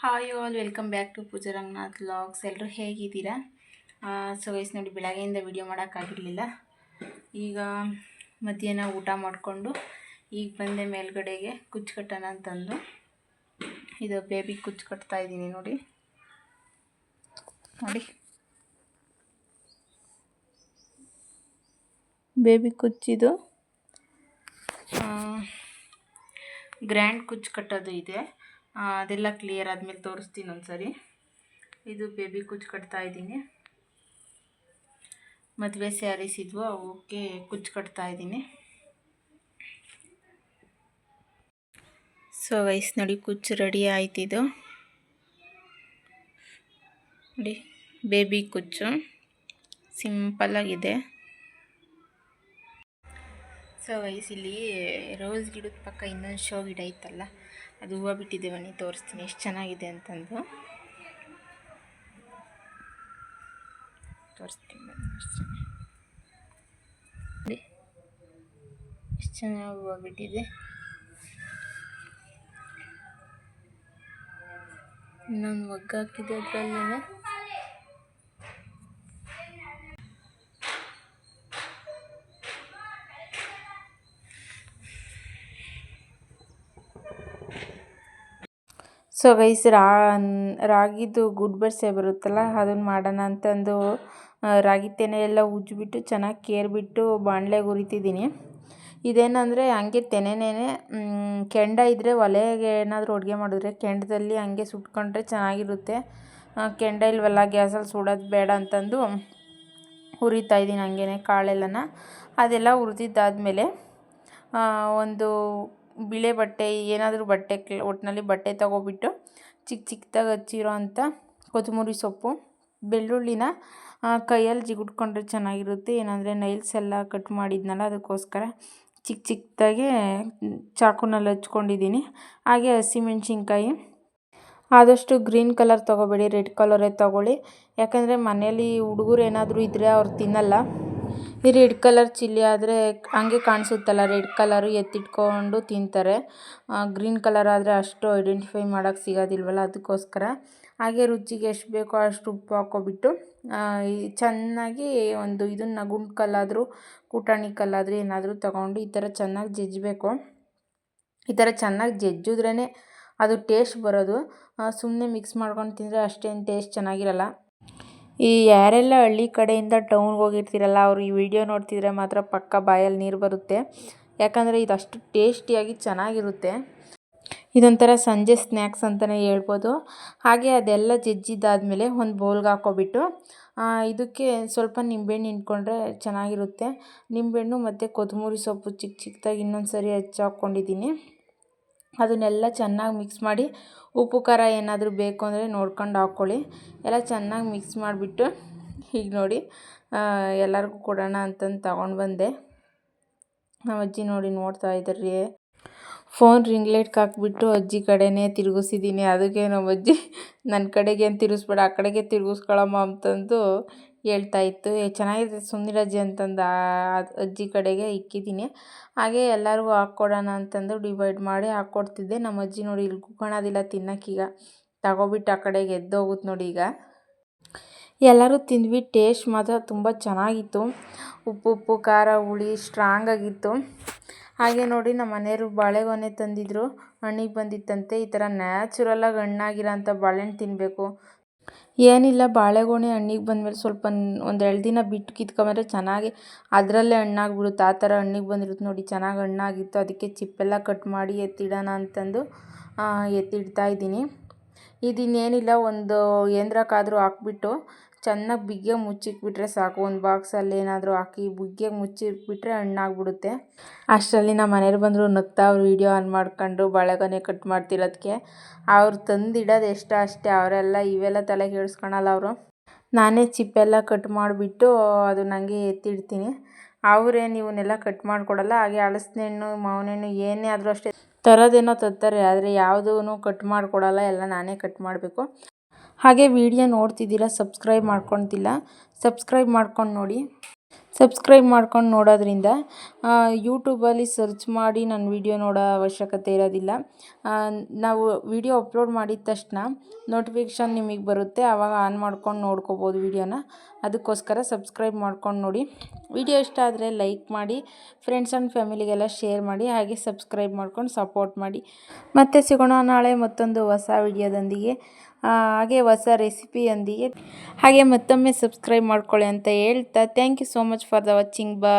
Hi all, welcome back to Pooja Ranganath vlogs. ಎಲ್ಲರೂ ಹೇಗಿದ್ದೀರಾ? So guys ನೋಡಿ, ಬೆಳಗ್ಗೆಯಿಂದ ವಿಡಿಯೋ ಮಾಡೋಕ್ಕಾಗಿರಲಿಲ್ಲ. ಈಗ ಮಧ್ಯಾಹ್ನ ಊಟ ಮಾಡಿಕೊಂಡು ಈಗ ಬಂದೆ ಮೇಲ್ಗಡೆಗೆ ಕುಚ್ಚು ಕಟ್ಟೋಣ ಅಂತಂದು. ಇದು ಬೇಬಿ ಕುಚ್ಚು ಕಟ್ತಾ ಇದ್ದೀನಿ ನೋಡಿ. ಬೇಬಿ ಕುಚ್ಚಿದು ಗ್ರ್ಯಾಂಡ್ ಕುಚ್ಚು ಕಟ್ಟೋದು ಇದೆ. ಅದೆಲ್ಲ ಕ್ಲಿಯರ್ ಆದಮೇಲೆ ತೋರಿಸ್ತೀನಿ ಒಂದ್ಸರಿ. ಇದು ಬೇಬಿ ಕುಚ್ಚು ಕಟ್ತಾ ಇದ್ದೀನಿ. ಮದುವೆ ಸ್ಯಾರೀಸ್ ಇದ್ವು, ಅವಕ್ಕೆ ಕುಚ್ಚು ಕಟ್ತಾ ಇದ್ದೀನಿ. ಸೊ ವೈಸ್ ನೋಡಿ, ಕುಚ್ಚು ರೆಡಿ ಆಯ್ತಿದ್ದು ನೋಡಿ. ಬೇಬಿ ಕುಚ್ಚು ಸಿಂಪಲ್ಲಾಗಿದೆ. ಸೊ ವೈಸ್ ಇಲ್ಲಿ ರೋಸ್ ಗಿಡದ ಪಕ್ಕ ಇನ್ನೊಂದು ಶೋ ಗಿಡ ಇತ್ತಲ್ಲ, ಅದು ಹೂವು ಬಿಟ್ಟಿದೆ. ಬನ್ನಿ ತೋರಿಸ್ತೀನಿ ಎಷ್ಟು ಚೆನ್ನಾಗಿದೆ ಅಂತಂದು. ತೋರಿಸ್ತೀನಿ ಎಷ್ಟು ಚೆನ್ನಾಗಿ ಹೂವು ಬಿಟ್ಟಿದೆ. ಇನ್ನೊಂದು ಒಗ್ಗು ಹಾಕಿದೆ ಅದರಲ್ಲೇ. ಸೊ ಗೈಸ್, ರಾಗಿದು ಗುಡ್ ಬರ್ಸೆ ಬರುತ್ತಲ್ಲ, ಅದನ್ನು ಮಾಡೋಣ ಅಂತಂದು ರಾಗಿ ತೆನೆ ಎಲ್ಲ ಉಜ್ಜಿಬಿಟ್ಟು ಚೆನ್ನಾಗಿ ಕೇರ್ಬಿಟ್ಟು ಬಾಣಲೆಗೆ ಹುರಿತಿದ್ದೀನಿ. ಇದೇನಂದರೆ ಹಂಗೆ ತೆನೆನೇ ಕೆಂಡ ಇದ್ದರೆ ಒಲೆಗೆ ಏನಾದರೂ ಅಡುಗೆ ಮಾಡಿದ್ರೆ ಕೆಂಡದಲ್ಲಿ ಹಂಗೆ ಸುಟ್ಕೊಂಡ್ರೆ ಚೆನ್ನಾಗಿರುತ್ತೆ. ಕೆಂಡ ಇಲ್ವಲ್ಲ, ಗ್ಯಾಸಲ್ಲಿ ಸುಡೋದು ಬೇಡ ಅಂತಂದು ಹುರಿತಾಯಿದ್ದೀನಿ ಹಂಗೇ ಕಾಳೆಲ್ಲನ. ಅದೆಲ್ಲ ಹುರಿದಿದ್ದಾದಮೇಲೆ ಒಂದು ಬಿಳೆ ಬಟ್ಟೆ, ಏನಾದರೂ ಬಟ್ಟೆ, ಒಟ್ಟಿನಲ್ಲಿ ಬಟ್ಟೆ ತೊಗೊಬಿಟ್ಟು ಚಿಕ್ಕ ಚಿಕ್ಕದಾಗಿ ಹಚ್ಚಿರೋ ಅಂಥ ಕೊತ್ತಂಬರಿ ಸೊಪ್ಪು, ಬೆಳ್ಳುಳ್ಳಿನ ಕೈಯಲ್ಲಿ ಜಿಗುಟ್ಕೊಂಡ್ರೆ ಚೆನ್ನಾಗಿರುತ್ತೆ. ಏನಂದರೆ ನೈಲ್ಸ್ ಎಲ್ಲ ಕಟ್ ಮಾಡಿದ್ನಲ್ಲ, ಅದಕ್ಕೋಸ್ಕರ ಚಿಕ್ಕ ಚಿಕ್ಕದಾಗೆ ಚಾಕುನಲ್ಲಿ ಹಚ್ಕೊಂಡಿದ್ದೀನಿ. ಹಾಗೆ ಹಸಿಮೆಣ್ಸಿನ್ಕಾಯಿ, ಆದಷ್ಟು ಗ್ರೀನ್ ಕಲರ್ ತೊಗೋಬೇಡಿ, ರೆಡ್ ಕಲರೇ ತೊಗೊಳ್ಳಿ. ಯಾಕಂದರೆ ಮನೇಲಿ ಹುಡುಗರು ಏನಾದರೂ ಇದ್ದರೆ ಅವ್ರು ತಿನ್ನಲ್ಲ. ಈ ರೆಡ್ ಕಲರ್ ಚಿಲ್ಲಿ ಆದರೆ ಹಂಗೆ ಕಾಣಿಸುತ್ತಲ್ಲ, ರೆಡ್ ಕಲರು ಎತ್ತಿಟ್ಕೊಂಡು ತಿಂತಾರೆ. ಗ್ರೀನ್ ಕಲರ್ ಆದರೆ ಅಷ್ಟು ಐಡೆಂಟಿಫೈ ಮಾಡೋಕ್ಕೆ ಸಿಗೋದಿಲ್ವಲ್ಲ, ಅದಕ್ಕೋಸ್ಕರ. ಹಾಗೆ ರುಚಿಗೆ ಎಷ್ಟು ಬೇಕೋ ಅಷ್ಟು ಉಪ್ಪು ಹಾಕ್ಕೊಬಿಟ್ಟು ಚೆನ್ನಾಗಿ ಒಂದು ಇದನ್ನು ಗುಂಡು ಕಲ್ಲಾದರೂ ಕುಟಾಣಿ ಕಲ್ಲಾದರೂ ಏನಾದರೂ ತೊಗೊಂಡು ಈ ಥರ ಚೆನ್ನಾಗಿ ಜಜ್ಜಬೇಕು. ಈ ಥರ ಚೆನ್ನಾಗಿ ಜಜ್ಜಿದ್ರೇ ಅದು ಟೇಸ್ಟ್ ಬರೋದು. ಸುಮ್ಮನೆ ಮಿಕ್ಸ್ ಮಾಡ್ಕೊಂಡು ತಿಂದರೆ ಅಷ್ಟೇನು ಟೇಸ್ಟ್ ಚೆನ್ನಾಗಿರಲ್ಲ. ಈ ಯಾರೆಲ್ಲ ಹಳ್ಳಿ ಕಡೆಯಿಂದ ಟೌನ್ಗೆ ಹೋಗಿರ್ತೀರಲ್ಲ, ಅವರು ಈ ವಿಡಿಯೋ ನೋಡ್ತಿದ್ರೆ ಮಾತ್ರ ಪಕ್ಕ ಬಾಯಲ್ಲಿ ನೀರು ಬರುತ್ತೆ. ಯಾಕಂದರೆ ಇದು ಅಷ್ಟು ಟೇಸ್ಟಿಯಾಗಿ ಚೆನ್ನಾಗಿರುತ್ತೆ. ಇದೊಂಥರ ಸಂಜೆ ಸ್ನ್ಯಾಕ್ಸ್ ಅಂತಲೇ ಹೇಳ್ಬೋದು. ಹಾಗೆ ಅದೆಲ್ಲ ಜಜ್ಜಿದ್ದಾದಮೇಲೆ ಒಂದು ಬೌಲ್ಗೆ ಹಾಕ್ಕೊಬಿಟ್ಟು ಇದಕ್ಕೆ ಸ್ವಲ್ಪ ನಿಂಬೆಹಣ್ಣು ಹಿಂಡ್ಕೊಂಡ್ರೆ ಚೆನ್ನಾಗಿರುತ್ತೆ. ನಿಂಬೆಹಣ್ಣು ಮತ್ತು ಕೊತ್ತಂಬರಿ ಸೊಪ್ಪು ಚಿಕ್ಕ ಚಿಕ್ಕದಾಗಿ ಇನ್ನೊಂದು ಸರಿ ಹೆಚ್ಚಿ ಹಾಕ್ಕೊಂಡಿದ್ದೀನಿ. ಅದನ್ನೆಲ್ಲ ಚೆನ್ನಾಗಿ ಮಿಕ್ಸ್ ಮಾಡಿ, ಉಪ್ಪು ಖಾರ ಏನಾದರೂ ಬೇಕು ಅಂದರೆ ನೋಡ್ಕೊಂಡು ಹಾಕ್ಕೊಳ್ಳಿ. ಎಲ್ಲ ಚೆನ್ನಾಗಿ ಮಿಕ್ಸ್ ಮಾಡಿಬಿಟ್ಟು ಈಗ ನೋಡಿ ಎಲ್ಲರಿಗೂ ಕೊಡೋಣ ಅಂತಂದು ತಗೊಂಡು ಬಂದೆ. ನಮ್ಮ ಅಜ್ಜಿ ನೋಡಿ ನೋಡ್ತಾ ಇದ್ದಾರೆ. ಫೋನ್ ರಿಂಗ್ ಲೈಟ್ಗೆ ಹಾಕ್ಬಿಟ್ಟು ಅಜ್ಜಿ ಕಡೆನೇ ತಿರುಗಿಸಿದ್ದೀನಿ. ಅದಕ್ಕೆ ನಮ್ಮ ಅಜ್ಜಿ ನನ್ನ ಕಡೆಗೆ ಏನು ತಿರುಗಿಸ್ಬೇಡ, ಆ ಕಡೆಗೆ ತಿರುಗಿಸ್ಕೊಳಮ್ಮ ಅಂತಂದು ಹೇಳ್ತಾಯಿತ್ತು. ಚೆನ್ನಾಗಿದೆ ಸುಮ್ಮನಿರಜ್ಜಿ ಅಂತಂದು ಅಜ್ಜಿ ಕಡೆಗೆ ಇಕ್ಕಿದ್ದೀನಿ. ಹಾಗೆ ಎಲ್ಲರಿಗೂ ಹಾಕ್ಕೊಡೋಣ ಅಂತಂದು ಡಿವೈಡ್ ಮಾಡಿ ಹಾಕ್ಕೊಡ್ತಿದ್ದೆ. ನಮ್ಮ ಅಜ್ಜಿ ನೋಡಿ ಇಲ್ಲಿ ಕುತ್ಕೊಳ್ಳೋದಿಲ್ಲ ತಿನ್ನೋಕ್ಕೀಗ, ತಗೊಬಿಟ್ಟು ಆ ಕಡೆಗೆ ಎದ್ದೋಗುತ್ತೆ ನೋಡಿ. ಈಗ ಎಲ್ಲರೂ ತಿಂದ್ವಿ. ಟೇಸ್ಟ್ ಮಾತ್ರ ತುಂಬ ಚೆನ್ನಾಗಿತ್ತು. ಉಪ್ಪು ಖಾರ ಹುಳಿ ಸ್ಟ್ರಾಂಗ್ ಆಗಿತ್ತು. ಹಾಗೆ ನೋಡಿ, ನಮ್ಮ ಮನೆಯವರು ಬಾಳೆಗೊನೆ ತಂದಿದ್ರು, ಹಣ್ಣಿಗೆ ಬಂದಿತ್ತಂತೆ. ಈ ಥರ ನ್ಯಾಚುರಲಾಗಿ ಹಣ್ಣಾಗಿರೋ ಅಂಥ ಬಾಳೆಹಣ್ಣು ತಿನ್ನಬೇಕು. ಏನಿಲ್ಲ, ಬಾಳೆಗೊನೆ ಹಣ್ಣಿಗೆ ಬಂದಮೇಲೆ ಸ್ವಲ್ಪ ಒಂದೆರಡು ದಿನ ಬಿಟ್ಟು ಕಿತ್ಕೊಂಬಂದ್ರೆ ಚೆನ್ನಾಗಿ ಅದರಲ್ಲೇ ಹಣ್ಣಾಗಿಬಿಡುತ್ತೆ. ಆ ಥರ ಹಣ್ಣಿಗೆ ಬಂದಿರುತ್ತೆ ನೋಡಿ, ಚೆನ್ನಾಗಿ ಹಣ್ಣಾಗಿತ್ತು. ಅದಕ್ಕೆ ಚಿಪ್ಪೆಲ್ಲ ಕಟ್ ಮಾಡಿ ಎತ್ತಿಡೋಣ ಅಂತಂದು ಎತ್ತಿಡ್ತಾಯಿದ್ದೀನಿ. ಇದಿನ್ನೇನಿಲ್ಲ, ಒಂದು ಏನರಕ್ಕಾದರೂ ಹಾಕ್ಬಿಟ್ಟು ಚೆನ್ನಾಗಿ ಬಿಗಿಯಾಗಿ ಮುಚ್ಚಿಕ್ಬಿಟ್ರೆ ಸಾಕು. ಒಂದು ಬಾಕ್ಸಲ್ಲಿ ಏನಾದರೂ ಹಾಕಿ ಬಿಗಿಯಾಗಿ ಮುಚ್ಚಿಟ್ಬಿಟ್ರೆ ಹಣ್ಣಾಗ್ಬಿಡುತ್ತೆ. ಅಷ್ಟರಲ್ಲಿ ನಮ್ಮ ಮನೆಯವ್ರು ಬಂದರು, ನಗ್ತಾ ಅವ್ರು ವೀಡಿಯೋ ಆನ್ ಮಾಡ್ಕೊಂಡು ಬಾಳೆಗೊನೆ ಕಟ್ ಮಾಡ್ತಿರೋದಕ್ಕೆ. ಅವ್ರು ತಂದಿಡೋದು ಎಷ್ಟೋ ಅಷ್ಟೇ, ಅವರೆಲ್ಲ ಇವೆಲ್ಲ ತಲೆ ಕೆಡಿಸ್ಕೊಳಲ್ಲ ಅವರು. ನಾನೇ ಚಿಪ್ಪೆಲ್ಲ ಕಟ್ ಮಾಡಿಬಿಟ್ಟು ಅದು ನನಗೆ ಎತ್ತಿಡ್ತೀನಿ. ಅವರೇನು ಇವನ್ನೆಲ್ಲ ಕಟ್ ಮಾಡಿಕೊಡಲ್ಲ. ಹಾಗೆ ಹಲಸಿನ ಹಣ್ಣು, ಮಾವಿನ ಹಣ್ಣು ಏನೇ ಆದರೂ ಅಷ್ಟೇ ತರೋದೇನೋ ತರ್ತಾರೆ, ಆದರೆ ಯಾವುದೂ ಕಟ್ ಮಾಡಿಕೊಡಲ್ಲ, ಎಲ್ಲ ನಾನೇ ಕಟ್ ಮಾಡಬೇಕು. ಹಾಗೆ ವಿಡಿಯೋ ನೋಡ್ತಿದ್ದೀರಾ, ಸಬ್ಸ್ಕ್ರೈಬ್ ಮಾಡ್ಕೊತಿಲ್ಲ, ಸಬ್ಸ್ಕ್ರೈಬ್ ಮಾಡ್ಕೊಂಡು ನೋಡಿ. ಸಬ್ಸ್ಕ್ರೈಬ್ ಮಾಡ್ಕೊಂಡು ನೋಡೋದ್ರಿಂದ ಯೂಟ್ಯೂಬಲ್ಲಿ ಸರ್ಚ್ ಮಾಡಿ ನನ್ನ ವಿಡಿಯೋ ನೋಡೋ ಅವಶ್ಯಕತೆ ಇರೋದಿಲ್ಲ. ನಾವು ವಿಡಿಯೋ ಅಪ್ಲೋಡ್ ಮಾಡಿದ ತಕ್ಷಣ ನೋಟಿಫಿಕೇಷನ್ ನಿಮಗೆ ಬರುತ್ತೆ, ಆವಾಗ ಆನ್ ಮಾಡ್ಕೊಂಡು ನೋಡ್ಕೋಬೋದು ವಿಡಿಯೋನ. ಅದಕ್ಕೋಸ್ಕರ ಸಬ್ಸ್ಕ್ರೈಬ್ ಮಾಡ್ಕೊಂಡು ನೋಡಿ. ವಿಡಿಯೋ ಇಷ್ಟ ಆದರೆ ಲೈಕ್ ಮಾಡಿ, ಫ್ರೆಂಡ್ಸ್ ಆ್ಯಂಡ್ ಫ್ಯಾಮಿಲಿಗೆಲ್ಲ ಶೇರ್ ಮಾಡಿ, ಹಾಗೆ ಸಬ್ಸ್ಕ್ರೈಬ್ ಮಾಡ್ಕೊಂಡು ಸಪೋರ್ಟ್ ಮಾಡಿ. ಮತ್ತೆ ಸಿಗೋಣ ನಾಳೆ ಮತ್ತೊಂದು ಹೊಸ ವಿಡಿಯೋದೊಂದಿಗೆ, ಹಾಗೆ ಹೊಸ ರೆಸಿಪಿಯೊಂದಿಗೆ. ಹಾಗೆ ಮತ್ತೊಮ್ಮೆ ಸಬ್ಸ್ಕ್ರೈಬ್ ಮಾಡ್ಕೊಳ್ಳಿ ಅಂತ ಹೇಳ್ತಾ, thank you so much for the watching. Bye.